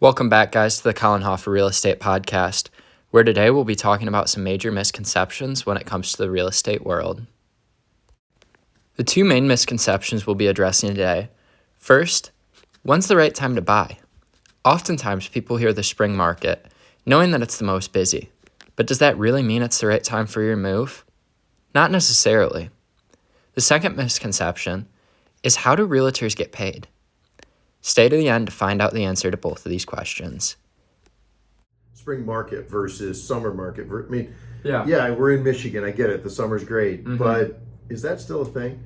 Welcome back, guys, to the Colin Hoffer Real Estate Podcast, where today we'll be talking about some major misconceptions when it comes to the real estate world. The two main misconceptions we'll be addressing today. First, when's the right time to buy? Oftentimes, people hear the spring market, knowing that it's the most busy. But does that really mean it's the right time for your move? Not necessarily. The second misconception is, how do realtors get paid? Stay to the end to find out the answer to both of these questions. Spring market versus summer market. I mean, Yeah, we're in Michigan. I get it. The summer's great. But is that still a thing?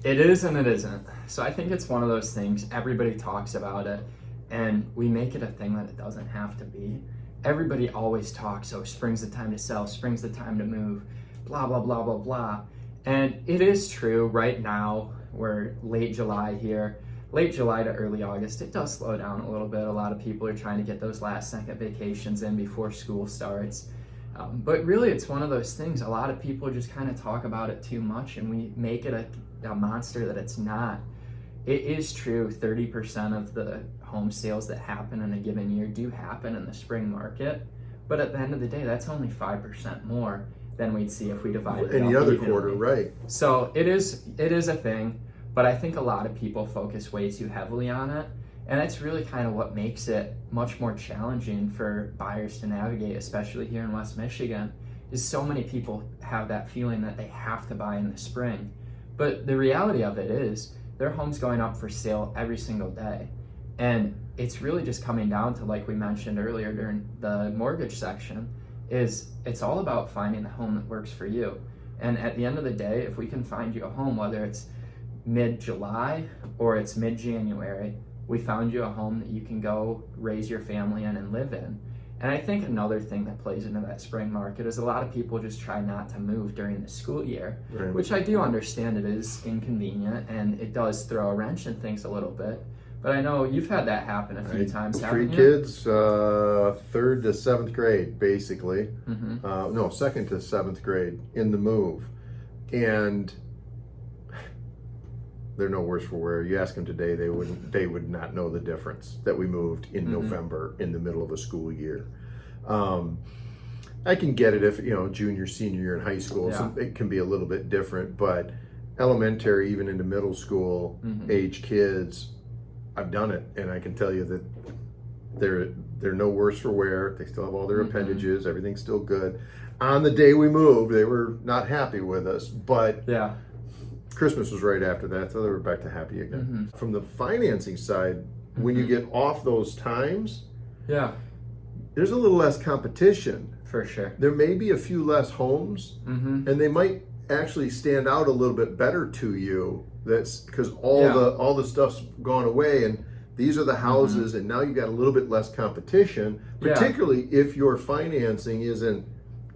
It is and it isn't. So I think it's one of those things, everybody talks about it, and we make it a thing that it doesn't have to be. Everybody always talks, oh, spring's the time to sell, spring's the time to move, blah, blah, blah, blah, blah. And it is true right now, we're late July here. Late July to early August, it does slow down a little bit. A lot of people are trying to get those last second vacations in before school starts. But really, it's one of those things. A lot of people just kind of talk about it too much, and we make it a monster that it's not. It is true, 30% of the home sales that happen in a given year do happen in the spring market. But at the end of the day, that's only 5% more than we'd see if we divided it Any up other evenly. quarter, right? So it is a thing. But I think a lot of people focus way too heavily on it. And that's really kind of what makes it much more challenging for buyers to navigate, especially here in West Michigan, is so many people have that feeling that they have to buy in the spring. But the reality of it is their home's going up for sale every single day. And it's really just coming down to, like we mentioned earlier during the mortgage section, is it's all about finding the home that works for you. And at the end of the day, if we can find you a home, whether it's mid-July or it's mid-January, we found you a home that you can go raise your family in and live in. And I think another thing that plays into that spring market is a lot of people just try not to move during the school year, Right. which I do understand it is inconvenient and it does throw a wrench in things a little bit. But I know you've had that happen a few times, Three haven't you? kids, third to seventh grade, basically. Mm-hmm. Second to seventh grade in the move. And they're no worse for wear. You ask them today, they would not know the difference that we moved in November in the middle of a school year. I can get it if, junior, senior year in high school, so it can be a little bit different, but elementary, even into middle school age kids, I've done it, and I can tell you that they're no worse for wear. They still have all their appendages, everything's still good. On the day we moved, they were not happy with us, but Christmas was right after that, so they were back to happy again. From the financing side, when you get off those times, there's a little less competition. For sure. There may be a few less homes, and they might actually stand out a little bit better to you. That's because all the stuff's gone away, and these are the houses, and now you've got a little bit less competition, particularly if your financing isn't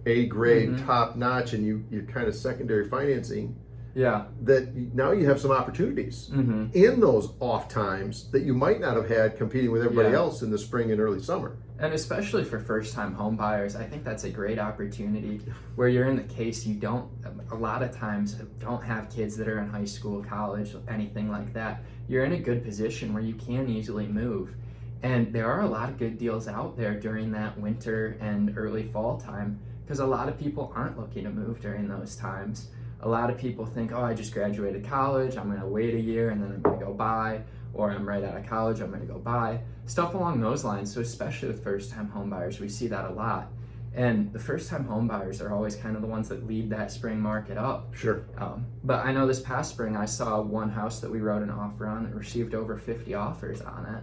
A grade, top notch, and you're kind of secondary financing. That now you have some opportunities in those off times that you might not have had competing with everybody else in the spring and early summer. And especially for first-time home buyers, I think that's a great opportunity where you're in the case a lot of times don't have kids that are in high school, college, anything like that. You're in a good position where you can easily move. And there are a lot of good deals out there during that winter and early fall time because a lot of people aren't looking to move during those times. A lot of people think, oh, I just graduated college, I'm going to wait a year and then I'm going to go buy, or I'm right out of college, I'm going to go buy. Stuff along those lines. So especially with first-time home buyers, we see that a lot. And the first-time home buyers are always kind of the ones that lead that spring market up. Sure. But I know this past spring, I saw one house that we wrote an offer on that received over 50 offers on it.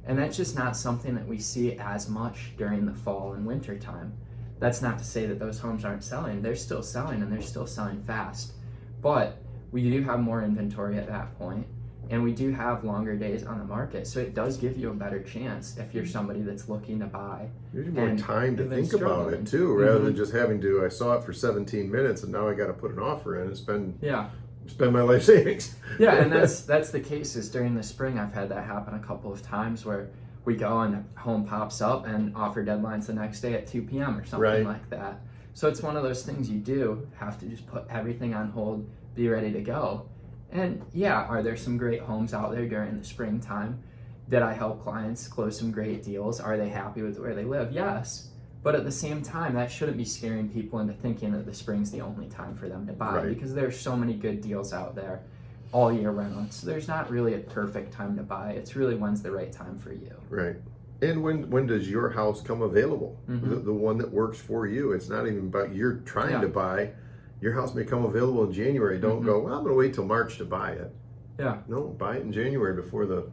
And that's just not something that we see as much during the fall and winter time. That's not to say that those homes aren't selling. They're still selling, and they're still selling fast. But we do have more inventory at that point, and we do have longer days on the market. So it does give you a better chance if you're somebody that's looking to buy. There's more time to think about it, too, rather than just having to, I saw it for 17 minutes, and now I got to put an offer in and spend my life savings. And that's the case is during the spring, I've had that happen a couple of times where we go and home pops up and offer deadlines the next day at 2 p.m. or something like that. So it's one of those things you do have to just put everything on hold, be ready to go. And are there some great homes out there during the springtime? Did I help clients close some great deals? Are they happy with where they live? Yes. But at the same time, that shouldn't be scaring people into thinking that the spring's the only time for them to buy, Right. because there's so many good deals out there all year round. So there's not really a perfect time to buy. It's really when's the right time for you. Right. And when does your house come available? The one that works for you. It's not even about you're trying to buy. Your house may come available in January. Don't go, well, I'm going to wait till March to buy it. Yeah. No, buy it in January before the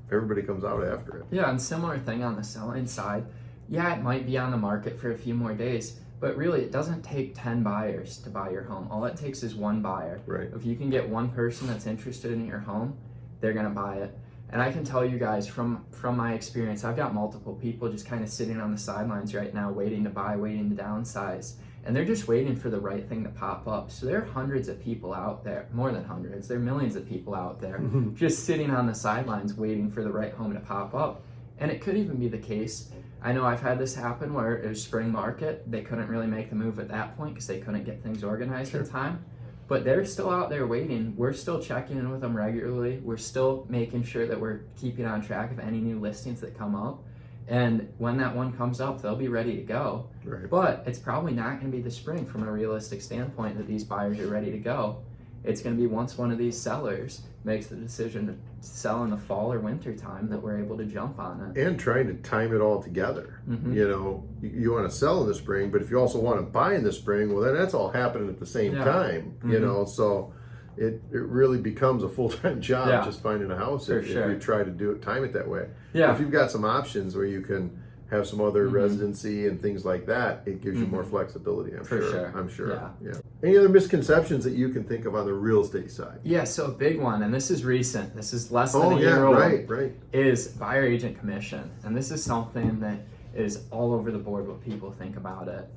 everybody comes out after it. Yeah, and similar thing on the selling side. Yeah, it might be on the market for a few more days, but really it doesn't take 10 buyers to buy your home. All it takes is one buyer. Right. If you can get one person that's interested in your home, they're going to buy it. And I can tell you guys from my experience, I've got multiple people just kind of sitting on the sidelines right now waiting to buy, waiting to downsize. And they're just waiting for the right thing to pop up. So there are hundreds of people out there, more than hundreds, there are millions of people out there just sitting on the sidelines waiting for the right home to pop up. And it could even be the case, I know I've had this happen where it was spring market, they couldn't really make the move at that point because they couldn't get things organized in time. But they're still out there waiting. We're still checking in with them regularly. We're still making sure that we're keeping on track of any new listings that come up. And when that one comes up, they'll be ready to go. Right. But it's probably not going to be the spring from a realistic standpoint that these buyers are ready to go. It's going to be once one of these sellers makes the decision to sell in the fall or winter time that we're able to jump on it. And trying to time it all together. You know, you want to sell in the spring, but if you also want to buy in the spring, well, then that's all happening at the same time. You know, so it really becomes a full-time job just finding a house if you try to time it that way. Yeah. If you've got some options where you can have some other residency and things like that, it gives you more flexibility, I'm sure. Yeah. Any other misconceptions that you can think of on the real estate side? Yeah, so a big one, and this is recent, this is less than a year old, right. is buyer agent commission. And this is something that is all over the board what people think about it.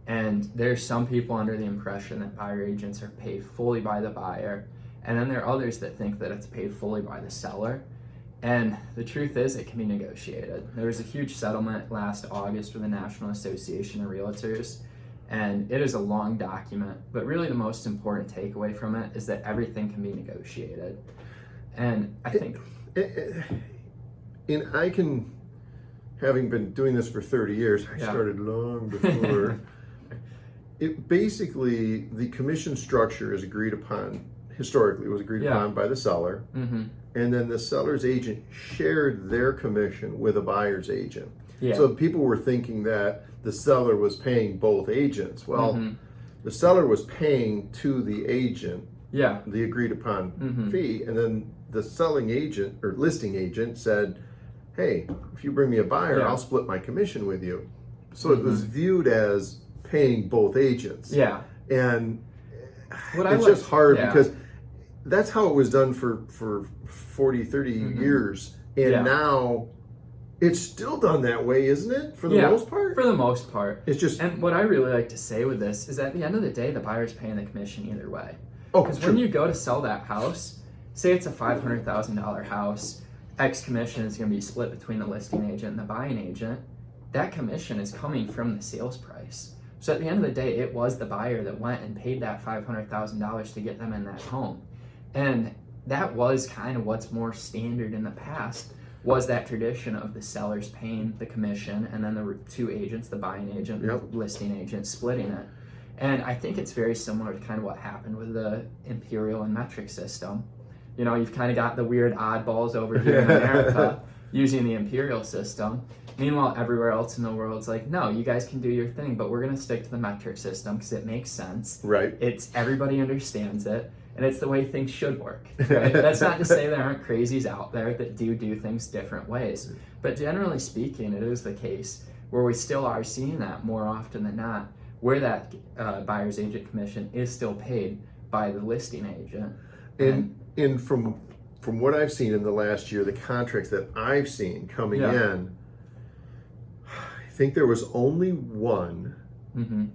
And there's some people under the impression that buyer agents are paid fully by the buyer, and then there are others that think that it's paid fully by the seller. And the truth is, it can be negotiated. There was a huge settlement last August with the National Association of Realtors, and it is a long document, but really the most important takeaway from it is that everything can be negotiated. And I think... And I can, having been doing this for 30 years, I started long before, it basically, the commission structure is agreed upon, historically it was agreed upon by the seller, and then the seller's agent shared their commission with a buyer's agent. So people were thinking that the seller was paying both agents. Well, the seller was paying to the agent the agreed upon fee, and then the selling agent or listing agent said, hey, if you bring me a buyer, I'll split my commission with you. So it was viewed as paying both agents. And it's just hard because that's how it was done for 40, 30 years. And now it's still done that way, isn't it? For the most part? For the most part. It's just... And what I really like to say with this is at the end of the day, the buyer's paying the commission either way. Because when you go to sell that house, say it's a $500,000 house, X commission is going to be split between the listing agent and the buying agent. That commission is coming from the sales price. So at the end of the day, it was the buyer that went and paid that $500,000 to get them in that home. And that was kind of what's more standard in the past, was that tradition of the sellers paying the commission and then the two agents, the buying agent and the listing agent, splitting it. And I think it's very similar to kind of what happened with the imperial and metric system. You know, you've kind of got the weird oddballs over here in America using the imperial system. Meanwhile, everywhere else in the world's like, no, you guys can do your thing, but we're going to stick to the metric system because it makes sense. Right. It's everybody understands it, and it's the way things should work. Right? That's not to say there aren't crazies out there that do things different ways. But generally speaking, it is the case where we still are seeing that more often than not, where that buyer's agent commission is still paid by the listing agent. And from what I've seen in the last year, the contracts that I've seen coming in, I think there was only one, and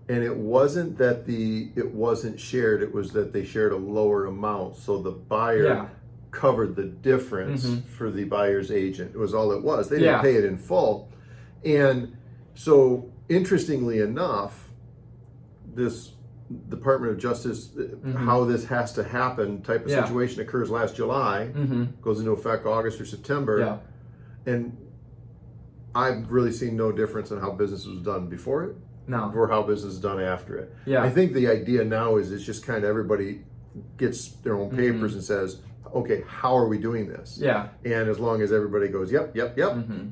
it wasn't that it wasn't shared, it was that they shared a lower amount, so the buyer covered the difference for the buyer's agent. It was all it was. They didn't pay it in full. And so, interestingly enough, this Department of Justice, how this has to happen type of situation occurs last July, goes into effect August or September. And I've really seen no difference in how business was done before it or how business is done after it. I think the idea now is it's just kind of everybody gets their own papers and says, okay, how are we doing this? And as long as everybody goes, yep,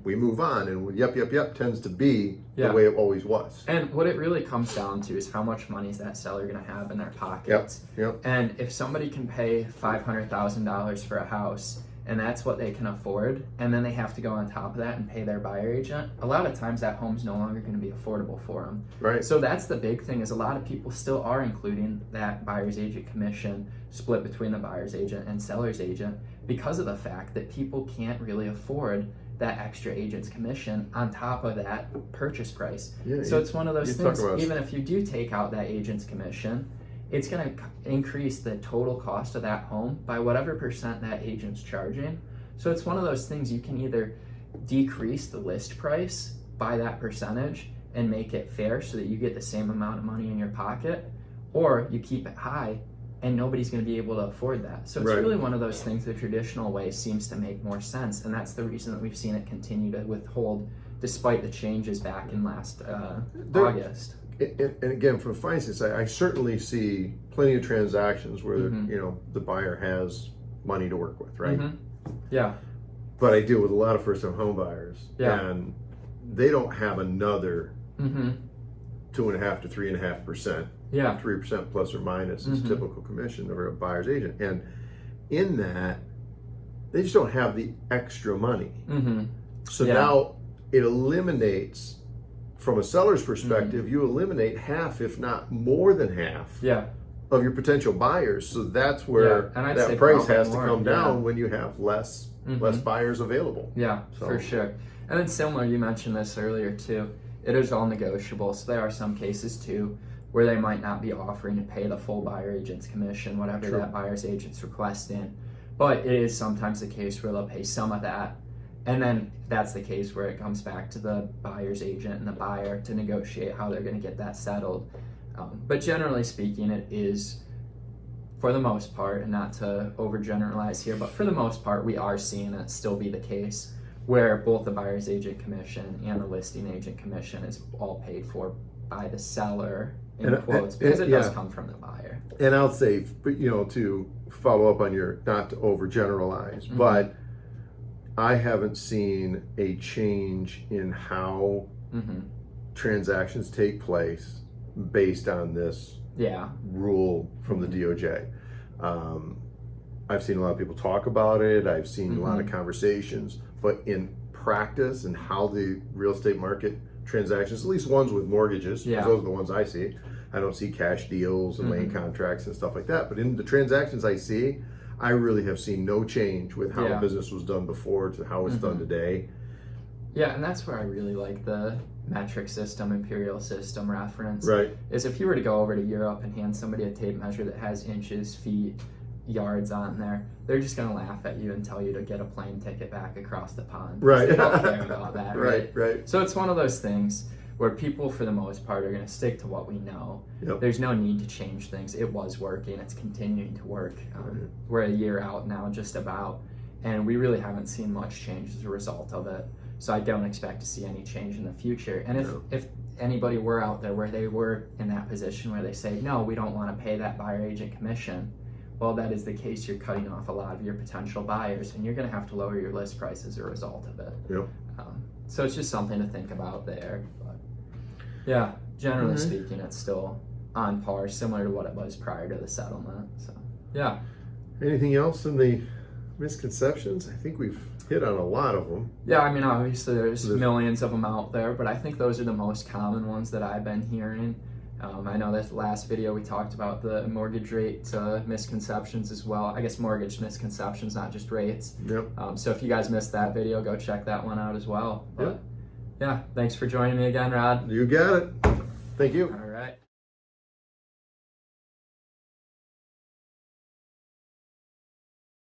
we move on. And yep tends to be the way it always was. And what it really comes down to is how much money is that seller going to have in their pockets. And if somebody can pay $500,000 for a house, and that's what they can afford, and then they have to go on top of that and pay their buyer agent, a lot of times that home's no longer going to be affordable for them. So that's the big thing, is a lot of people still are including that buyer's agent commission split between the buyer's agent and seller's agent because of the fact that people can't really afford that extra agent's commission on top of that purchase price. So it's one of those things, even if you do take out that agent's commission, it's going to increase the total cost of that home by whatever percent that agent's charging. So it's one of those things, you can either decrease the list price by that percentage and make it fair so that you get the same amount of money in your pocket, or you keep it high and nobody's going to be able to afford that. So it's really one of those things, the traditional way seems to make more sense, and that's the reason that we've seen it continue to withhold despite the changes back in last August. And again, from a finance side, I certainly see plenty of transactions where the buyer has money to work with, right? But I deal with a lot of first-time home buyers, and they don't have another 2.5% to 3.5%, 3% plus or minus is typical commission of a buyer's agent, and in that, they just don't have the extra money. So now it eliminates. From a seller's perspective, you eliminate half, if not more than half, of your potential buyers. So that's where that price has to come down when you have less buyers available. For sure. And then similar, you mentioned this earlier too, it is all negotiable. So there are some cases too where they might not be offering to pay the full buyer agent's commission, whatever that buyer's agent's requesting. But it is sometimes the case where they'll pay some of that. And then that's the case where it comes back to the buyer's agent and the buyer to negotiate how they're going to get that settled. But generally speaking, it is, for the most part, and not to overgeneralize here, but for the most part, we are seeing it still be the case where both the buyer's agent commission and the listing agent commission is all paid for by the seller, in quotes, because it does come from the buyer. And I'll say, to follow up on your, not to overgeneralize, but I haven't seen a change in how transactions take place based on this rule from the DOJ. I've seen a lot of people talk about it. I've seen a lot of conversations, but in practice and how the real estate market transactions, at least ones with mortgages, because those are the ones I see. I don't see cash deals and land contracts and stuff like that. But in the transactions I see, I really have seen no change with how business was done before to how it's done today. And that's where I really like the metric system, imperial system reference. Is if you were to go over to Europe and hand somebody a tape measure that has inches, feet, yards on there, they're just going to laugh at you and tell you to get a plane ticket back across the pond. They don't care about that, right? So it's one of those things where people, for the most part, are going to stick to what we know. There's no need to change things. It was working. It's continuing to work. We're a year out now, just about, and we really haven't seen much change as a result of it. So I don't expect to see any change in the future. And if anybody were out there where they were in that position where they say, no, we don't want to pay that buyer agent commission, well, that is the case. You're cutting off a lot of your potential buyers, and you're going to have to lower your list price as a result of it. So it's just something to think about there. But generally speaking, it's still on par, similar to what it was prior to the settlement. So anything else in the misconceptions? I think we've hit on a lot of them. I mean, obviously there's millions of them out there, but I think those are the most common ones that I've been hearing. I know that last video we talked about the mortgage rate misconceptions as well. I guess mortgage misconceptions, not just rates. So if you guys missed that video, go check that one out as well. But thanks for joining me again, Rod. You got it. Thank you. All right.